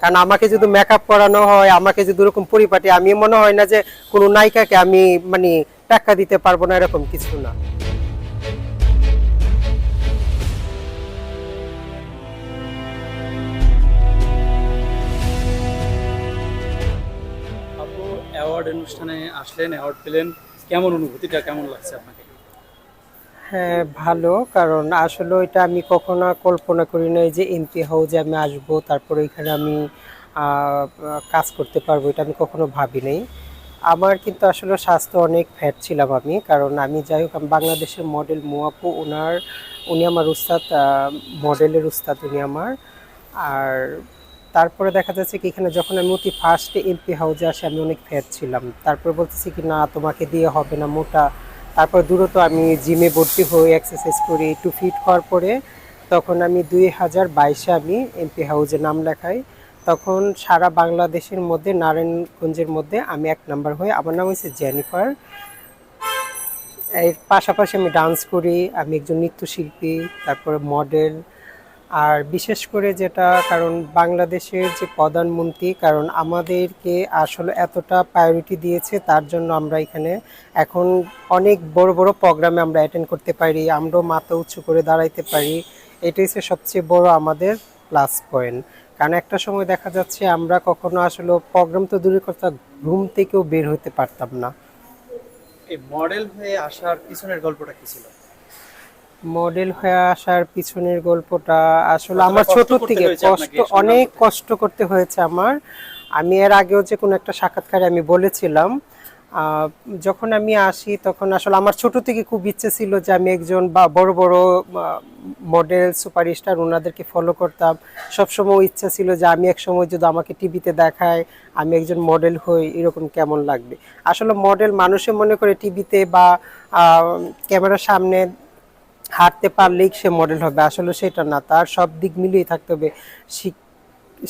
কারণ আমাকে যদি মেকআপ করানো হয়, আমাকে যদি ওরকম পরিপাটি, আমি মনে হয় না যে কোনো নায়িকাকে আমি মানে টাকা দিতে পারবো না, এরকম কিছু না। আপু, অ্যাওয়ার্ড অনুষ্ঠানে আসলেন, অ্যাওয়ার্ড পেলেন, কেমন অনুভূতিটা কেমন লাগছে আপনাকে? হ্যাঁ, ভালো। কারণ আসলে এটা আমি কখনো কল্পনা করি নাই যে এমপি হাউজে আমি আসবো, তারপরে এখানে আমি কাজ করতে পারবো, এটা আমি কখনো ভাবি নাই। আমার কিন্তু আসলে স্বাস্থ্য অনেক ফ্যাট ছিলাম আমি, কারণ আমি যাই হোক আমি বাংলাদেশের মডেল মুয়াপু, উনি আমার উস্তাদ, মডেলের উস্তাদ উনি আমার। আর তারপরে দেখা যাচ্ছে কি এখানে যখন আমি অতি ফার্স্টে এমপি হাউজে আসি আমি অনেক ফ্যাট ছিলাম, তারপরে বলতেছি কি না তোমাকে দিয়ে হবে না, মোটা। তারপর দ্রুত আমি জিমে ভর্তি হই, এক্সারসাইজ করি, একটু ফিট হওয়ার পরে তখন আমি 2022-এ আমি এমপি হাউজে নাম লেখাই। তখন সারা বাংলাদেশের মধ্যে নারায়ণগঞ্জের মধ্যে আমি 1 নাম্বার হই। আমার নাম হচ্ছে জেনিফার। এর পাশাপাশি আমি ডান্স করি, আমি একজন নৃত্যশিল্পী, তারপরে মডেল। আর বিশেষ করে যেটা, কারণ বাংলাদেশের যে প্রধানমন্ত্রী, কারণ আমাদেরকে আসলে এতটা প্রায়োরিটি দিয়েছে, তার জন্য আমরা এখানে এখন অনেক বড় বড় প্রোগ্রামে আমরা অ্যাটেন্ড করতে পারি, আমরাও মাথা উঁচু করে দাঁড়াইতে পারি। এটাই হচ্ছে সবচেয়ে বড় আমাদের প্লাস পয়েন্ট। কারণ একটা সময় দেখা যাচ্ছে আমরা কখনো আসলে প্রোগ্রাম তো দূরের কথা, ঘুম থেকেও বের হতে পারতাম না। এই মডেল হয়ে আসার পিছনের গল্পটা কি ছিল? মডেল হয়ে আসার পিছনের গল্পটা আসলে কতটা আমার কষ্ট ছোট করতে থেকে হয়েছে আপনাকে এই অনেক সংগ্রাম করতে? কষ্ট করতে হয়েছে আমার। আমি এর আগেও যে কোনো একটা সাক্ষাৎকারে আমি বলেছিলাম, আহ, যখন আমি আসি তখন আসলে আমার ছোট থেকে খুব ইচ্ছে ছিল যে আমি একজন বা বড় বড় মডেল সুপারস্টার ওনাদেরকে ফলো করতাম। সবসময় ইচ্ছা ছিল যে আমি এক সময় যদি আমাকে টিভিতে দেখায় আমি একজন মডেল হই, এরকম কেমন লাগবে। আসলে মডেল মানুষে মনে করে টিভিতে বা ক্যামেরার সামনে হাঁটতে পারলেই সে মডেল হবে, আসলে সেটা না, তার সব দিক মিলিয়ে থাকতে হবে।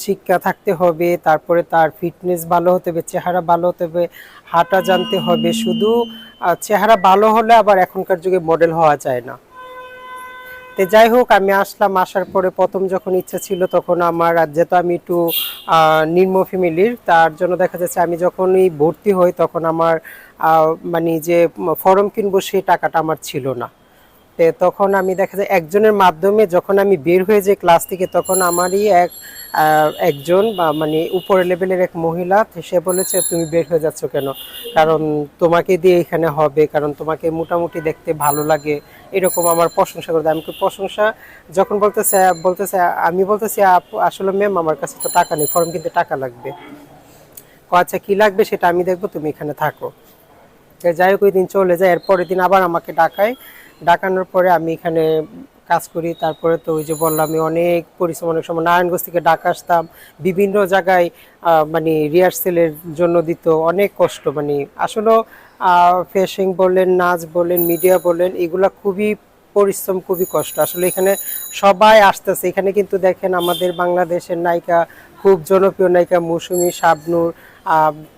শিক্ষা থাকতে হবে, তারপরে তার ফিটনেস ভালো হতে হবে, চেহারা ভালো হতে হবে, হাঁটা জানতে হবে। শুধু চেহারা ভালো হলে আবার এখনকার যুগে মডেল হওয়া যায় না। তো যাই হোক, আমি আসলাম, আসার পরে প্রথম যখন ইচ্ছা ছিল তখন আমার, আর যেহেতু আমি একটু নিম্ন ফ্যামিলির, তার জন্য দেখা যাচ্ছে আমি যখনই ভর্তি হই তখন আমার মানে যে ফর্ম কিনবো সেই টাকাটা আমার ছিল না। তখন আমি দেখা যায় একজনের মাধ্যমে যখন আমি বের হয়ে যাই ক্লাস থেকে, তখন আমারই একজন বা মানে উপরের লেভেলের এক মহিলা, সে বলেছে তুমি বের হয়ে যাচ্ছ কেন, কারণ তোমাকে দিয়ে এখানে হবে, কারণ তোমাকে মোটামুটি দেখতে ভালো লাগে, এরকম আমার প্রশংসা করে দেয়। আমি প্রশংসা যখন বলতেছে বলতেছে আমি বলতেছি আসলে ম্যাম আমার কাছে তো টাকা নেই, ফর্ম কিনতে টাকা লাগবে। আচ্ছা কি লাগবে সেটা আমি দেখবো, তুমি এখানে থাকো। যাই হোক, ওই দিন চলে যায়, এরপরের দিন আবার আমাকে ডাকায়। ডাকানোর পরে আমি এখানে কাজ করি। তারপরে তো ওই যে বললাম আমি অনেক পরিশ্রম, অনেক সময় নারায়ণগঞ্জ থেকে ডাকা আসতাম, বিভিন্ন জায়গায় মানে রিহার্সেলের জন্য দিত, অনেক কষ্ট। মানে আসলে ফেশিং বলেন, নাচ বলেন, মিডিয়া বলেন, এগুলা খুবই পরিশ্রম, খুবই কষ্ট। আসলে এখানে সবাই আসতেছে, এখানে কিন্তু দেখেন আমাদের বাংলাদেশের নায়িকা, খুব জনপ্রিয় নায়িকা মৌসুমী, শাবনূর,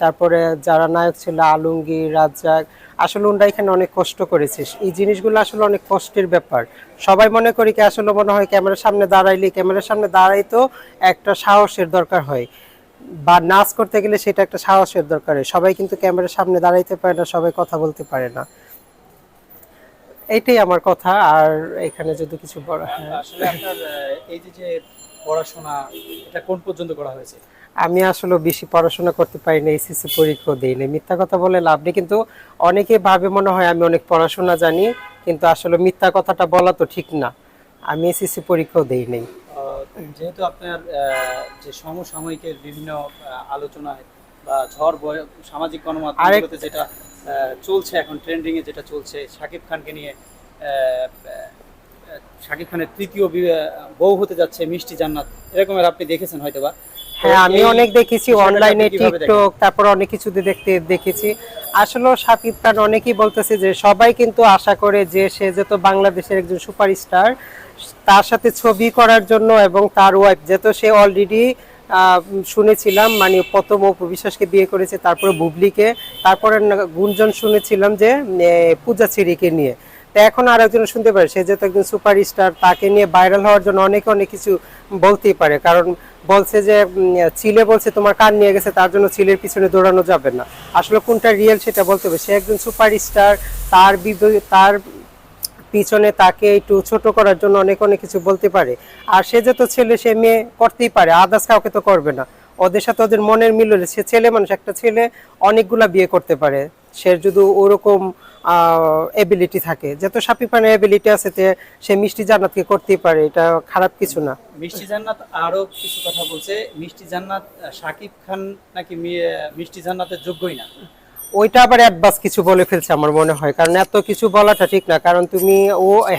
তারপরে যারা নায়ক ছিল আলমগীর, রাজ্জাক, আসলে ওনারা এখানে অনেক কষ্ট করেছে। এই জিনিসগুলো আসলে অনেক কষ্টের ব্যাপার। সবাই মনে করি কি আসলে মনে হয় ক্যামেরার সামনে দাঁড়াইলে, ক্যামেরার সামনে দাঁড়াইতো একটা সাহসের দরকার হয়, বা নাচ করতে গেলে সেটা একটা সাহসের দরকার হয়। সবাই কিন্তু ক্যামেরার সামনে দাঁড়াইতে পারে না, সবাই কথা বলতে পারে না। এইটাই আমার কথা। আর এখানে যদি কিছু বড়, হ্যাঁ, আসলে আপনার এই যে যে পড়াশোনা, এটা কোন পর্যন্ত করা হয়েছে? আমি আসলে বেশি পড়াশোনা করতে পারি না, এসএসসি পরীক্ষাও দেই না। মিথ্যা কথা বলে লাভ নেই, কিন্তু অনেকে ভাবে মনে হয় আমি অনেক পড়াশোনা জানি, কিন্তু আসলে মিথ্যা কথাটা বলা তো ঠিক না। আমি এসএসসি পরীক্ষাও দেই নাই। যেহেতু আপনার যে সমসাময়িকের বিভিন্ন আলোচনায় বা সামাজিক আরেক গণমাধ্যমগুলোতে যেটা চলছে, এখন ট্রেন্ডিং এ যেটা চলছে, শাকিব খানকে নিয়ে, শাকিব খানের তৃতীয় বউ হতে যাচ্ছে মিষ্টি জান্নাত, এরকমের আপনি দেখেছেন হয়তোবা। তো হ্যাঁ, আমি এই অনেক দেখেছি বিষয়টাকে আপনি অনলাইনে, কিভাবে দেখেন? টিকটক, তারপর অনেক কিছুতে দেখেছি। আসলে শাকিব খান, অনেকেই বলতেছে যে সবাই কিন্তু আশা করে যে সে যেহেতু বাংলাদেশের একজন সুপারস্টার, তার সাথে ছবি করার জন্য, এবং তার ওয়াইফ যেহেতু সে অলরেডি শুনেছিলাম মানে প্রথম অপু বিশ্বাসকে বিয়ে করেছে, তারপরে বুবলিকে, তারপরে গুঞ্জন শুনেছিলাম যে পূজা চেরিকে নিয়ে। তো এখন আর একজন শুনতে পারে সে যেহেতু একজন সুপারস্টার, তাকে নিয়ে ভাইরাল হওয়ার জন্য অনেকে অনেক কিছু বলতেই পারে। কারণ বলছে যে চিলে বলছে তোমার কান নিয়ে গেছে, তার জন্য চিলের পিছনে দৌড়ানো যাবে না। আসলে কোনটা রিয়েল সেটা বলতে হবে। সে একজন সুপারস্টার, তার পিছনে তাকে একটু ছোট করার জন্য অনেক অনেক কিছু বলতে পারে। আর সে যেহেতু ছেলে, সে মেয়ে করতেই পারে, আদার্স কাউকে তো করবে না। ওদের সাথে ওদের মনের মিল হলে, সে ছেলে মানুষ, একটা ছেলে অনেকগুলা বিয়ে করতে পারে সে যদি ওরকম এবিলিটি থাকে। যত শাকিব খানের এবিলিটি আছে সে মিষ্টি জান্নাতকে করতেই পারে, এটা খারাপ কিছু না। মিষ্টি জান্নাত আরো কিছু কথা বলছে, মিষ্টি জান্নাত শাকিব খান নাকি মিষ্টি জান্নাতের যোগ্যই না। ওইটা আবার অ্যাডভান্স কিছু বলে ফেলছে আমার মনে হয়, কারণ এত কিছু বলাটা ঠিক না। কারণ তুমি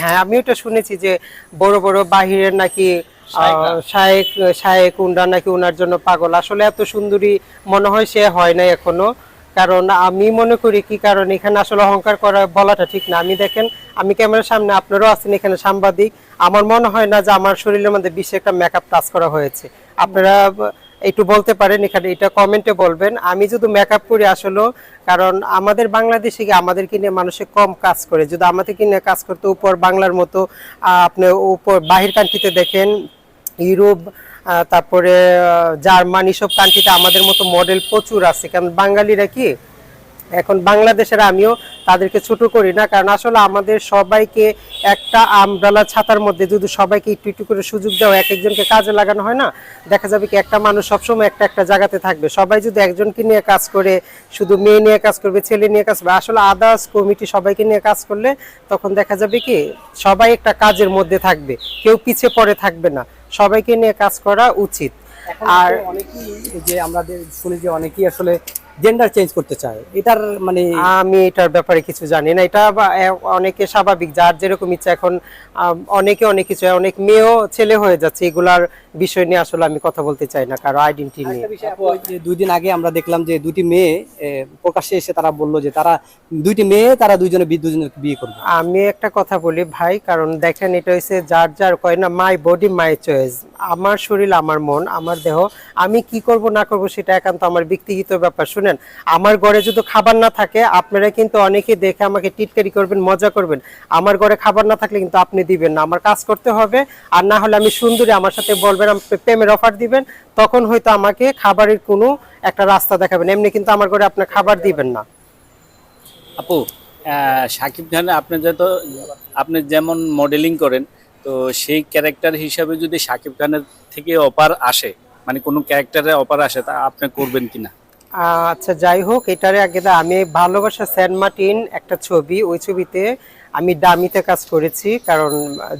হ্যাঁ, আমি ওটা শুনেছি যে বড় বড় বাহিরের নাকি শায়েক উন্ডা নাকি ওনার জন্য পাগল। আসলে এত সুন্দরী মনে হয় সে হয় নাই এখনো। কারণ আমি মনে করি কি, কারণ এখানে আসলে অহংকার করা বলাটা ঠিক না। আমি দেখেন, আমি ক্যামেরার সামনে, আপনারাও আছেন এখানে সাংবাদিক, আমার মনে হয় না যে আমার শরীরের মধ্যে বেশি একটা মেকআপ টাচ করা হয়েছে। আপনারা একটু বলতে পারেন এখানে, এটা কমেন্টে বলবেন। আমি যদি মেকআপ করি আসলে, কারণ আমাদের বাংলাদেশে আমাদেরকে নিয়ে মানুষে কম কাজ করে। যদি আমাদেরকে নিয়ে কাজ করতে উপর বাংলার মতো, আপনি উপর বাহির কান্ট্রিতে দেখেন, ইউরোপ, তারপরে জার্মানি, সব কান্ট্রিতে আমাদের মতো মডেল প্রচুর আছে। কারণ বাঙালিরা কি এখন বাংলাদেশের, আমিও তাদেরকে ছোট করি না, কারণ আসলে আমাদের সবাইকে একটা আমব্রেলা ছাতার মধ্যে যদি সবাইকে একটু একটু করে সুযোগ দেওয়া, এক একজনকে কাজে লাগানো হয় না, দেখা যাবে কি একটা মানুষ সবসময় একটা একটা জায়গাতে থাকবে। সবাই যদি একজনকে নিয়ে কাজ করে, শুধু মেয়ে নিয়ে কাজ করবে, ছেলে নিয়ে কাজ করবে, আসলে আদার্স কমিটি সবাইকে নিয়ে কাজ করলে তখন দেখা যাবে কি সবাই একটা কাজের মধ্যে থাকবে, কেউ পিছিয়ে পড়ে থাকবে না। সবাইকে নিয়ে কাজ করা উচিত। আর অনেকেই যে আমাদের শুনি যে অনেকেই আসলে জেন্ডার চেঞ্জ করতে চায়, এটার মানে আমি এটার ব্যাপারে কিছু জানি না। এটা অনেকে স্বাভাবিক, যার যেরকম ইচ্ছা। এখন অনেকে অনেক কিছু, অনেক মেয়েও ছেলে হয়ে যাচ্ছে, এগুলার বিষয় নিয়ে আসলে আমি কথা বলতে চাই না, কারো আইডেন্টিটি নিয়ে। একটা বিষয় আপু, ওই যে 2 দিন আগে আমরা দেখলাম যে দুটি মেয়ে প্রকাশ্যে এসে তারা বললো যে তারা তারা দুজনে বিয়ে করবে। আমি একটা কথা বলি ভাই, কারণ দেখেন এটা হচ্ছে যার যার কয় না, মাই বডি মাই চয়েস। আমার শরীর, আমার মন, আমার দেহ, আমি কি করব না করব সেটা একান্ত আমার ব্যক্তিগত ব্যাপার। শুনেন, আমার ঘরে যদি খাবার না থাকে, আপনারা কিন্তু অনেকে দেখে আমাকে টিটকারি করবেন, মজা করবেন। আমার ঘরে খাবার না থাকলে কিন্তু আপনি দিবেন না, আমার কাজ করতে হবে। আর না হলে আমি সুন্দরী, আমার সাথে বলবেন, প্রেমের অফার দিবেন, তখন হয়তো আমাকে খাবারের কোনো একটা রাস্তা দেখাবেন। এমনি কিন্তু আমার ঘরে আপনি খাবার দিবেন না। আপু, শাকিব খান আপনি যেমন মডেলিং করেন, তো সেই ক্যারেক্টার হিসাবে যদি শাকিব খানের থেকে অফার আসে, মানে কোনো ক্যারেক্টারে অফার আসে, তা আপনি করবেন কিনা? আচ্ছা, যাই হোক, এটারে আগে আমি ভালোবাসা সেন্ট মার্টিন একটা ছবি, ওই ছবিতে আমি ডামিতে কাজ করেছি। কারণ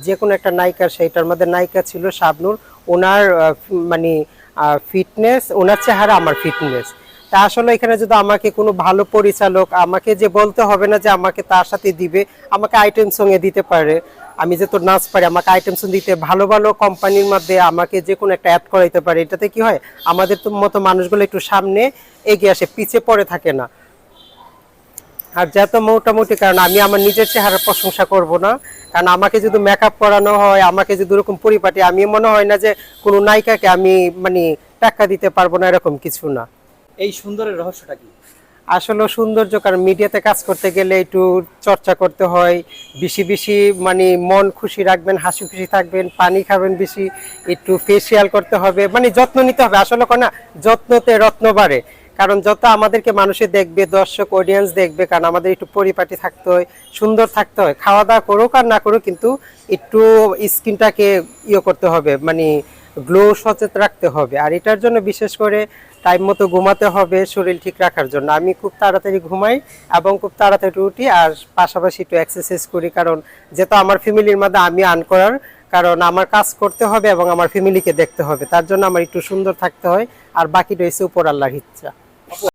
যে কোনো একটা নায়িকা, সেইটার মধ্যে নায়িকা ছিল শাবনূর, ওনার মানে ফিটনেস, ওনার চেহারা আমার ফিটনেস। তা আসলে এখানে যদি আমাকে কোনো ভালো পরিচালক, আমাকে যে বলতে হবে না যে আমাকে তার সাথে দিবে, আমাকে আইটেম সঙ্গে দিতে পারে। আমি যে তোর নাচ পারি, আমাকে আইটেম সং দিতে, ভালো ভালো কোম্পানির মধ্যে আমাকে যে কোনো একটা অ্যাড করাইতে পারে। এটাতে কি হয়, আমাদের তো মতো মানুষগুলো একটু সামনে এগিয়ে আসে, পিছিয়ে পড়ে থাকে না। আর যত মোটামুটি, কারণ আমি আমার নিজের চেহারার প্রশংসা করব না, কারণ আমাকে যদি মেকআপ করানো হয়, আমাকে যদি ওরকম পরিপাটি, আমি মনে হয় না যে কোনো নায়িকাকে আমি মানে টাকা দিতে পারবো না, এরকম কিছু না। এই সুন্দরের রহস্যটা কি? আসলে সৌন্দর্য, কারণ মিডিয়াতে কাজ করতে গেলে একটু চর্চা করতে হয়, বেশি বেশি মানে মন খুশি রাখবেন, হাসি খুশি থাকবেন, পানি খাবেন বেশি, একটু ফেসিয়াল করতে হবে, মানে যত্ন নিতে হবে। আসলে না, যত্নতে রত্ন বাড়ে। কারণ যত আমাদেরকে মানুষে দেখবে, দর্শক অডিয়েন্স দেখবে, কারণ আমাদের একটু পরিপাটি থাকতে হয়, সুন্দর থাকতে হয়। খাওয়া দাওয়া করুক আর না করুক, কিন্তু একটু স্কিনটাকে করতে হবে, মানে গ্লো সচেত রাখতে হবে। আর এটার জন্য বিশেষ করে টাইম মতো ঘুমাতে হবে, শরীর ঠিক রাখার জন্য। আমি খুব তাড়াতাড়ি ঘুমাই এবং খুব তাড়াতাড়ি উঠি, আর পাশাপাশি একটু এক্সারসাইজ করি। কারণ যেহেতু আমার ফ্যামিলির মধ্যে আমি আর্ন করার, কারণ আমার কাজ করতে হবে এবং আমার ফ্যামিলিকে দেখতে হবে, তার জন্য আমার একটু সুন্দর থাকতে হয়। আর বাকিটা হচ্ছে উপর আল্লাহর ইচ্ছা।